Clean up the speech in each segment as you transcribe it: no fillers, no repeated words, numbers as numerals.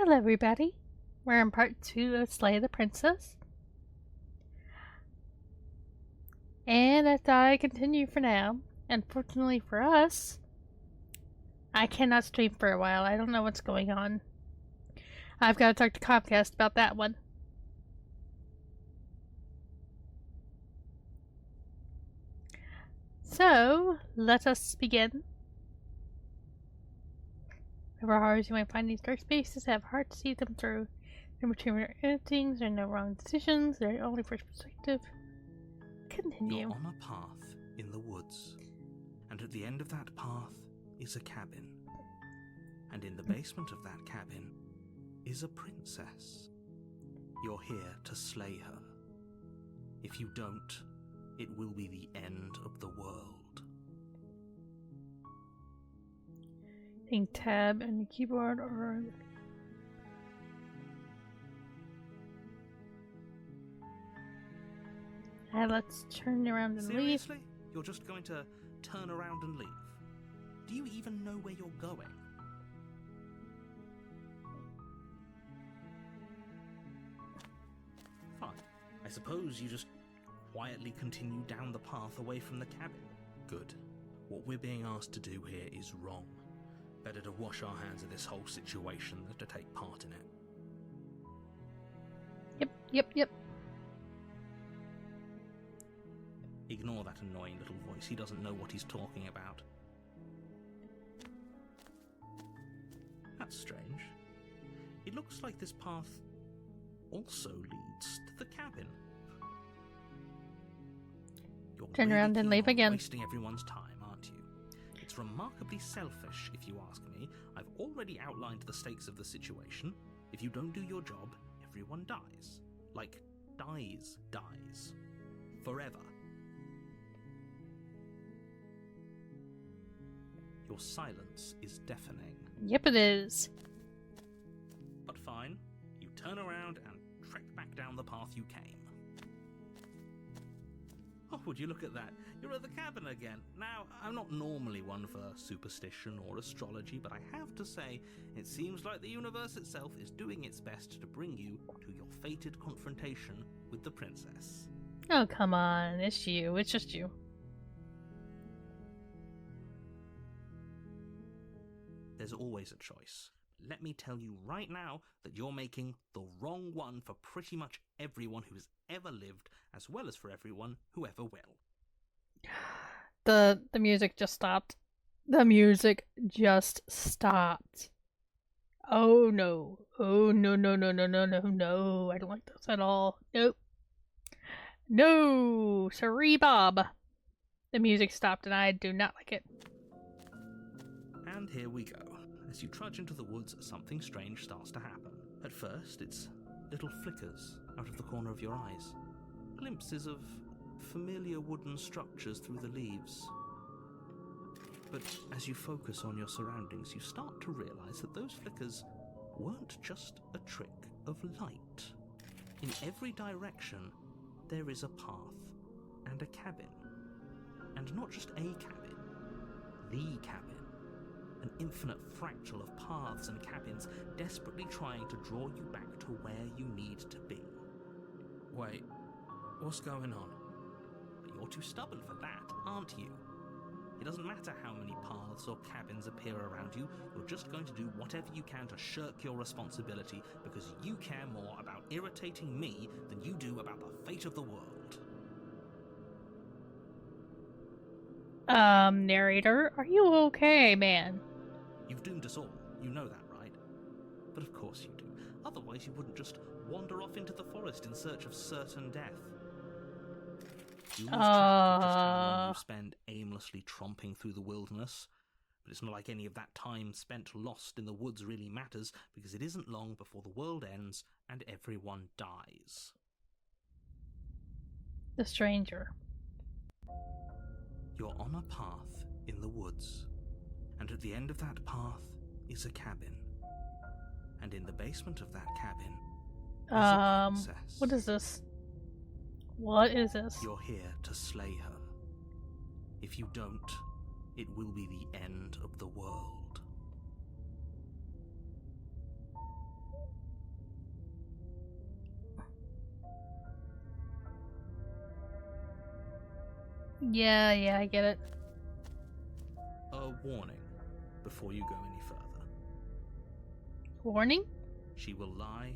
Hello, everybody. We're in part 2 of Slay the Princess. And I thought I'd continue for now. Unfortunately for us, I cannot stream for a while. I don't know what's going on. I've got to talk to Comcast about that one. So, let us begin. However hard you might find these dark spaces, have heart to see them through. There are between things, there are no wrong decisions, there are only first perspective. Continue. You're on a path in the woods, and at the end of that path is a cabin. And in the basement of that cabin is a princess. You're here to slay her. If you don't, it will be the end of the world. Think tab and keyboard or... let's turn around and Seriously? leave. You're just going to turn around and leave? Do you even know where you're going? Fine. I suppose you just quietly continue down the path away from the cabin. Good. What we're being asked to do here is wrong. Better to wash our hands of this whole situation than to take part in it. Yep. Ignore that annoying little voice. He doesn't know what he's talking about. That's strange. It looks like this path also leads to the cabin. You're Turn around and leave again. Wasting everyone's time, aren't you? It's remarkably selfish, if you ask me. I've already outlined the stakes of the situation. If you don't do your job, everyone dies. Like, dies. Forever. Your silence is deafening. Yep, it is. But fine, you turn around and trek back down the path you came. Oh, would you look at that? You're at the cabin again. Now, I'm not normally one for superstition or astrology, but I have to say, it seems like the universe itself is doing its best to bring you to your fated confrontation with the princess. Oh, come on. It's you. It's just you. There's always a choice. Let me tell you right now that you're making the wrong one for pretty much everyone who has ever lived, as well as for everyone who ever will. The music just stopped. The music just stopped. Oh no. Oh no. I don't like this at all. Nope. No, sorry, Bob. The music stopped and I do not like it. And here we go. As you trudge into the woods, something strange starts to happen. At first, it's little flickers out of the corner of your eyes. Glimpses of familiar wooden structures through the leaves. But as you focus on your surroundings, you start to realize that those flickers weren't just a trick of light. In every direction, there is a path and a cabin. And not just a cabin, the cabin. An infinite fractal of paths and cabins desperately trying to draw you back to where you need to be. Wait, what's going on? But you're too stubborn for that, aren't you? It doesn't matter how many paths or cabins appear around you, you're just going to do whatever you can to shirk your responsibility because you care more about irritating me than you do about the fate of the world. Narrator, are you okay, man? You've doomed us all, you know that, right? But of course you do. Otherwise you wouldn't just wander off into the forest in search of certain death. You lose track of just how long you spend aimlessly tromping through the wilderness. But it's not like any of that time spent lost in the woods really matters, because it isn't long before the world ends and everyone dies. The stranger. You're on a path in the woods, and at the end of that path is a cabin. And in the basement of that cabin is a princess. What is this? What is this? You're here to slay her. If you don't, it will be the end of the world. Yeah, I get it. A warning before you go any further. Warning? She will lie,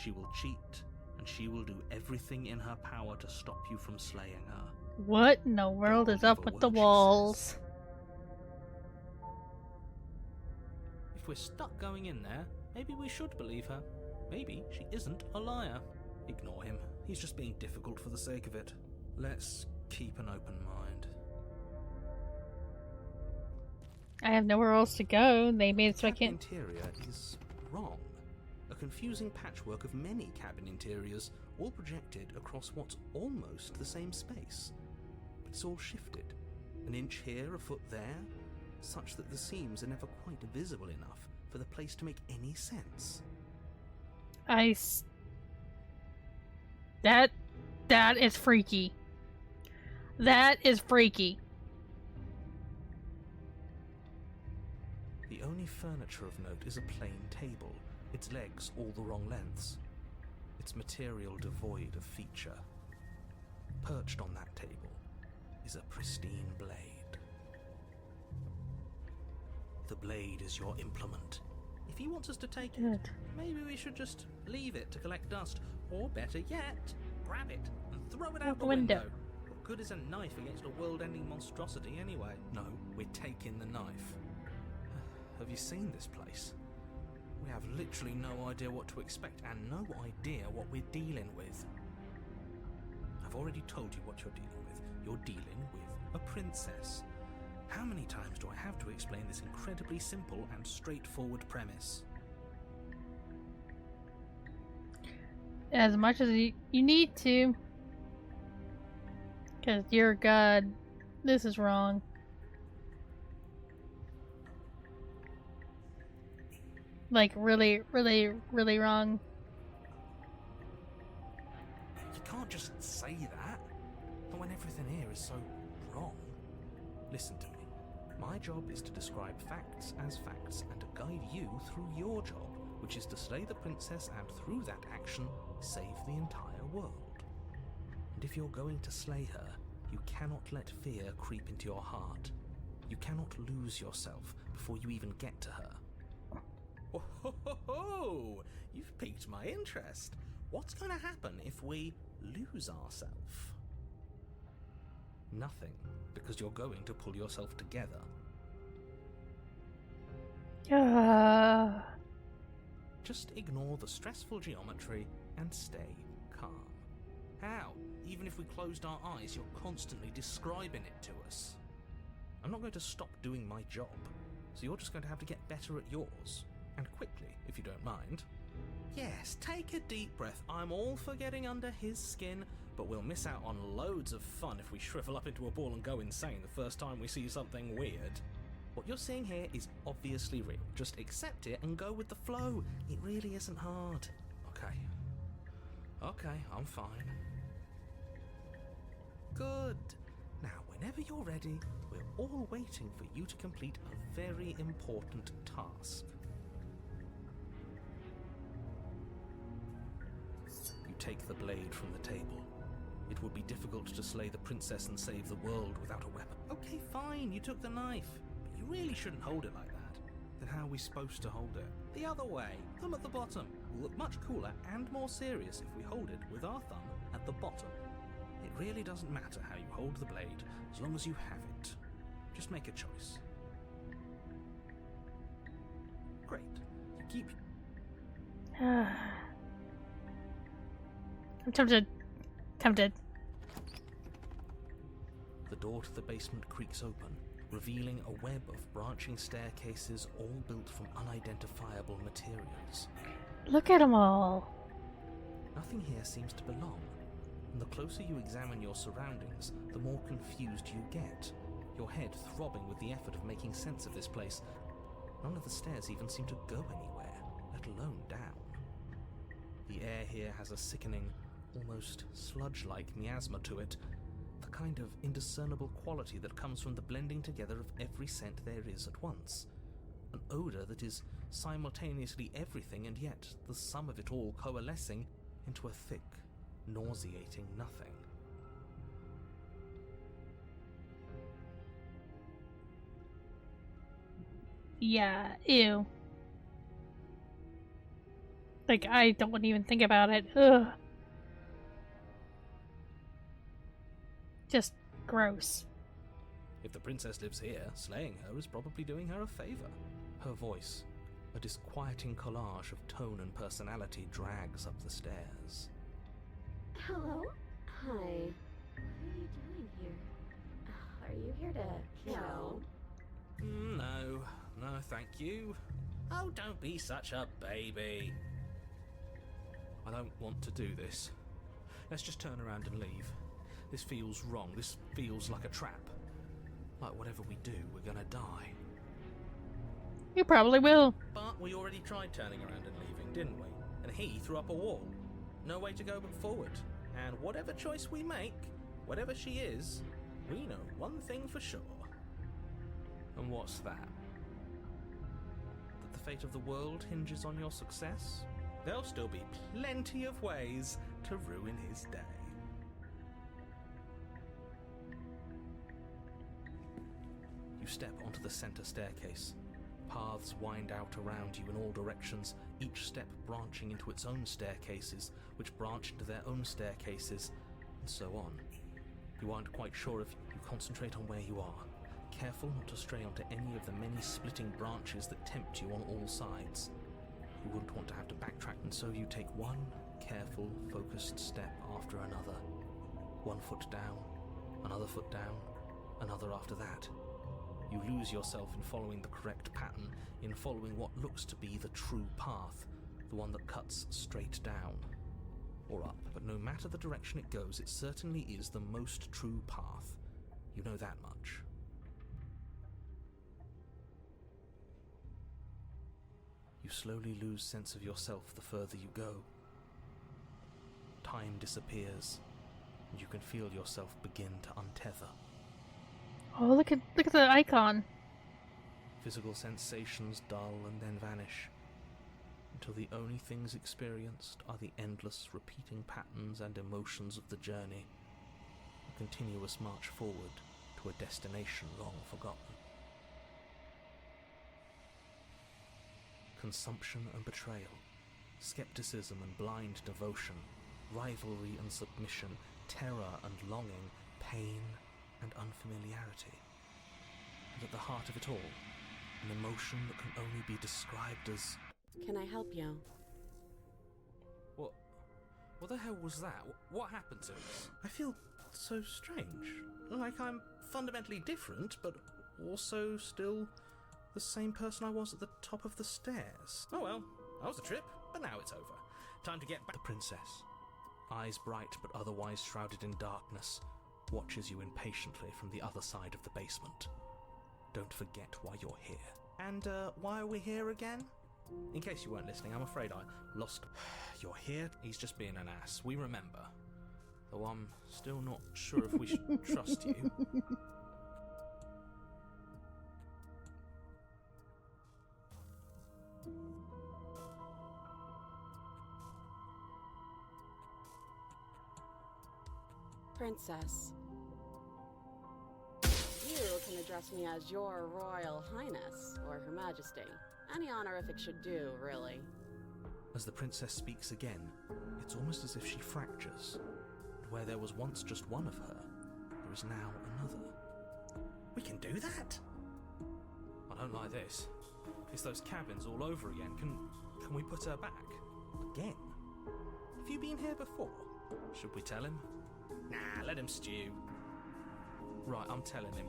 she will cheat, and she will do everything in her power to stop you from slaying her. What in the world is up with the walls? If we're stuck going in there, maybe we should believe her. Maybe she isn't a liar. Ignore him. He's just being difficult for the sake of it. Let's keep an open mind. I have nowhere else to go. They made it so I Cabin can't. interior is wrong. A confusing patchwork of many cabin interiors, all projected across what's almost the same space. But it's all shifted. An inch here, a foot there, such that the seams are never quite visible enough for the place to make any sense. That is freaky. That is freaky. The only furniture of note is a plain table, its legs all the wrong lengths, its material devoid of feature. Perched on that table is a pristine blade. The blade is your implement. If he wants us to take it, maybe we should just leave it to collect dust, or better yet, grab it and throw it out the window. What good is a knife against a world-ending monstrosity anyway? No, we're taking the knife. Have you seen this place? We have literally no idea what to expect and no idea what we're dealing with. I've already told you what you're dealing with. You're dealing with a princess. How many times do I have to explain this incredibly simple and straightforward premise? As much as you need to. Because, dear God, this is wrong. Like, really, really, really wrong. You can't just say that. Not when everything here is so wrong. Listen to me. My job is to describe facts as facts and to guide you through your job, which is to slay the princess and through that action, save the entire world. And if you're going to slay her, you cannot let fear creep into your heart. You cannot lose yourself before you even get to her. Oh, ho, ho, ho. You've piqued my interest. What's going to happen if we lose ourselves? Nothing, because you're going to pull yourself together. Just ignore the stressful geometry and stay calm. How? Even if we closed our eyes, you're constantly describing it to us. I'm not going to stop doing my job, so you're just going to have to get better at yours. And quickly, if you don't mind. Yes, take a deep breath. I'm all for getting under his skin, but we'll miss out on loads of fun if we shrivel up into a ball and go insane the first time we see something weird. What you're seeing here is obviously real. Just accept it and go with the flow. It really isn't hard. Okay, I'm fine. Good. Now, whenever you're ready, we're all waiting for you to complete a very important task. You take the blade from the table. It would be difficult to slay the princess and save the world without a weapon. Okay, fine, you took the knife. But you really shouldn't hold it like that. Then how are we supposed to hold it? The other way. Thumb at the bottom. Will look much cooler and more serious if we hold it with our thumb at the bottom. It really doesn't matter how you hold the blade, as long as you have it. Just make a choice. Great. You keep... I'm tempted. The door to the basement creaks open, revealing a web of branching staircases all built from unidentifiable materials. Look at them all. Nothing here seems to belong, and the closer you examine your surroundings, the more confused you get, your head throbbing with the effort of making sense of this place. None of the stairs even seem to go anywhere, let alone down. The air here has a sickening, almost sludge-like miasma to it, the kind of indiscernible quality that comes from the blending together of every scent there is at once. An odour that is simultaneously everything and yet the sum of it all coalescing into a thick, nauseating nothing. Yeah, ew. Like, I don't even think about it. Ugh. Just gross. If the princess lives here, slaying her is probably doing her a favour. Her voice, a disquieting collage of tone and personality, drags up the stairs. Hello? Hi. What are you doing here? Are you here to kill? No, thank you. Oh, don't be such a baby. I don't want to do this. Let's just turn around and leave. This feels wrong. This feels like a trap. Like whatever we do, we're gonna die. You probably will. But we already tried turning around and leaving, didn't we? And he threw up a wall. No way to go but forward. And whatever choice we make, whatever she is, we know one thing for sure. And what's that? That the fate of the world hinges on your success? There'll still be plenty of ways to ruin his day. You step onto the center staircase. Paths wind out around you in all directions, each step branching into its own staircases, which branch into their own staircases, and so on. You aren't quite sure if you concentrate on where you are, careful not to stray onto any of the many splitting branches that tempt you on all sides. You wouldn't want to have to backtrack, and so you take one careful, focused step after another. One foot down, another foot down, another after that. You lose yourself in following the correct pattern, in following what looks to be the true path, the one that cuts straight down, or up. But no matter the direction it goes, it certainly is the most true path. You know that much. You slowly lose sense of yourself the further you go. Time disappears, and you can feel yourself begin to untether. Oh, look at the icon. Physical sensations dull and then vanish, until the only things experienced are the endless repeating patterns and emotions of the journey, a continuous march forward to a destination long forgotten. Consumption and betrayal, skepticism and blind devotion, rivalry and submission, terror and longing, pain and unfamiliarity. And at the heart of it all, an emotion that can only be described as... Can I help you? What the hell was that? What happened to us? I feel so strange. Like I'm fundamentally different, but also still the same person I was at the top of the stairs. Oh well, that was the trip, but now it's over. Time to get back. The princess, eyes bright but otherwise shrouded in darkness, watches you impatiently from the other side of the basement. Don't forget why you're here. And why are we here again? In case you weren't listening, I'm afraid I lost... You're here? He's just being an ass. We remember. Though I'm still not sure if we should trust you. Princess. You can address me as Your Royal Highness, or Her Majesty. Any honorific should do, really. As the princess speaks again, it's almost as if she fractures. And where there was once just one of her, there is now another. We can do that? I don't like this. It's those cabins all over again. Can we put her back? Again? Have you been here before? Should we tell him? Nah, let him stew. Right, I'm telling him.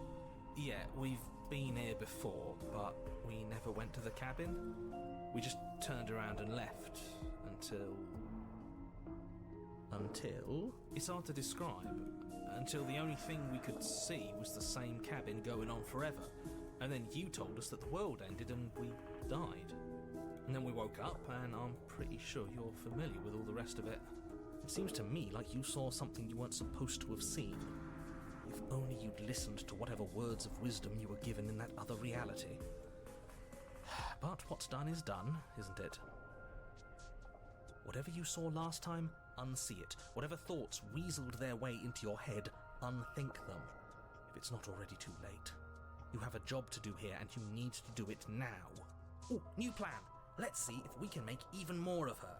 Yeah, we've been here before, but we never went to the cabin. We just turned around and left until... It's hard to describe. Until the only thing we could see was the same cabin going on forever. And then you told us that the world ended and we died. And then we woke up, and I'm pretty sure you're familiar with all the rest of it. It seems to me like you saw something you weren't supposed to have seen. If only you'd listened to whatever words of wisdom you were given in that other reality. But what's done is done, isn't it? Whatever you saw last time, unsee it. Whatever thoughts weaseled their way into your head, unthink them, if it's not already too late. You have a job to do here, and you need to do it now. Ooh, new plan. Let's see if we can make even more of her.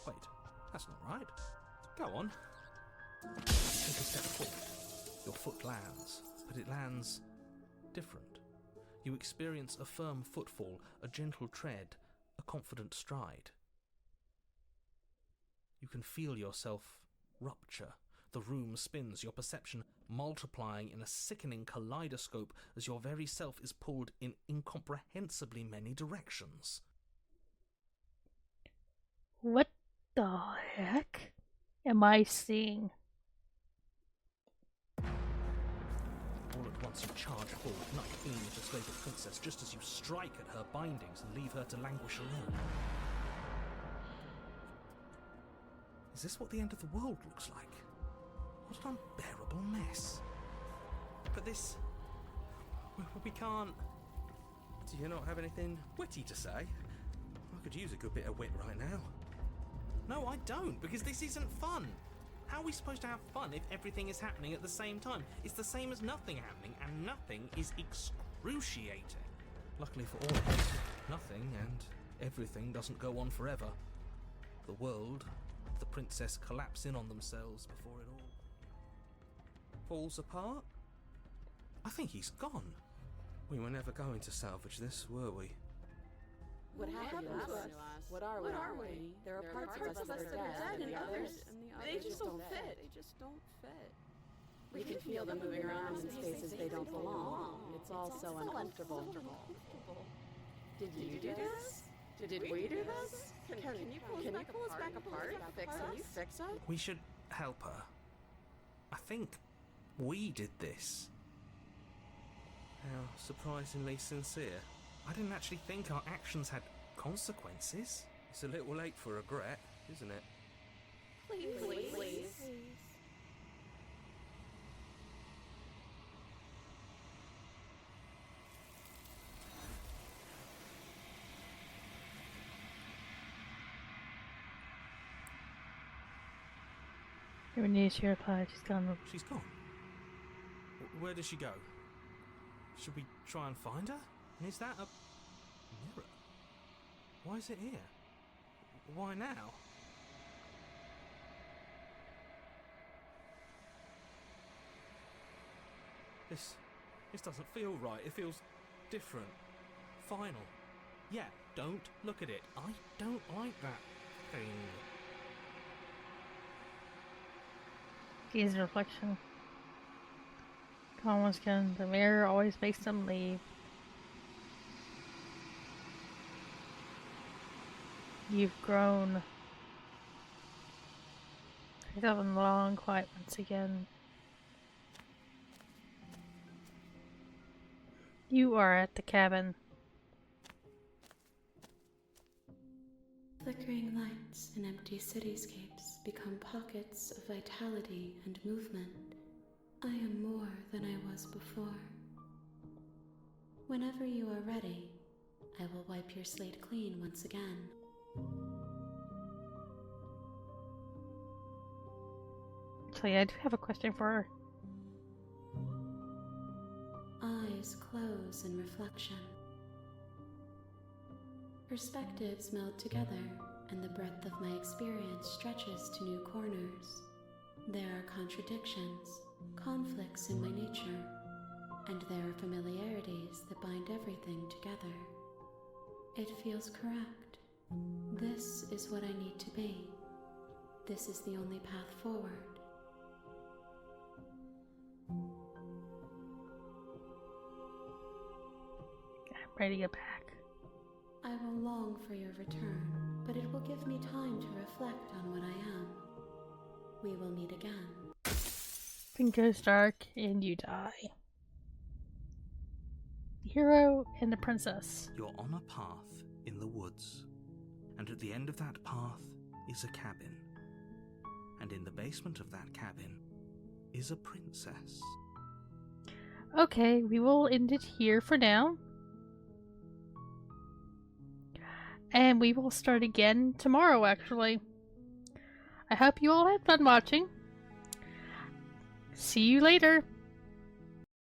Wait, that's not right. Go on. Take a step forward. Your foot lands, but it lands different. You experience a firm footfall, a gentle tread, a confident stride. You can feel yourself rupture. The room spins, your perception multiplying in a sickening kaleidoscope as your very self is pulled in incomprehensibly many directions. What the heck am I seeing? All at once you charge forward, knight aiming to slay the princess just as you strike at her bindings and leave her to languish alone. Is this what the end of the world looks like? What an unbearable mess. But this... we can't... Do you not have anything witty to say? I could use a good bit of wit right now. No, I don't, because this isn't fun. How are we supposed to have fun if everything is happening at the same time? It's the same as nothing happening, and nothing is excruciating. Luckily for all of us, nothing and everything doesn't go on forever. The world, the princess collapse in on themselves before it all falls apart. I think he's gone. We were never going to salvage this, were we? What happened to us? What are we? There are parts of us that are dead, and the others, they just don't fit. We can feel them moving around in spaces they don't belong. It's all so uncomfortable. Did you do this? Did we do this? Can you pull us back apart? Can you fix us? We should help her. I think we did this. How surprisingly sincere. I didn't actually think our actions had consequences. It's a little late for regret, isn't it? Please. Renee, she replied, she's gone. She's gone. Where does she go? Should we try and find her? And is that a mirror? Why is it here? Why now? This doesn't feel right. It feels different. Final. Yeah, don't look at it. I don't like that thing. Gaze reflection. Calm once again. The mirror always makes them leave. You've grown. Picked up in long quiet once again. You are at the cabin. Flickering lights in empty cityscapes become pockets of vitality and movement. I am more than I was before. Whenever you are ready, I will wipe your slate clean once again. Actually, I do have a question for her. Eyes close in reflection. Perspectives meld together, and the breadth of my experience stretches to new corners. There are contradictions, conflicts in my nature, and there are familiarities that bind everything together. It feels correct. This is what I need to be. This is the only path forward. I'm ready to get back. I will long for your return, but it will give me time to reflect on what I am. We will meet again. It goes dark and you die. The hero and the princess. You're on a path in the woods, and at the end of that path is a cabin. And in the basement of that cabin is a princess. Okay, we will end it here for now. And we will start again tomorrow, actually. I hope you all had fun watching. See you later.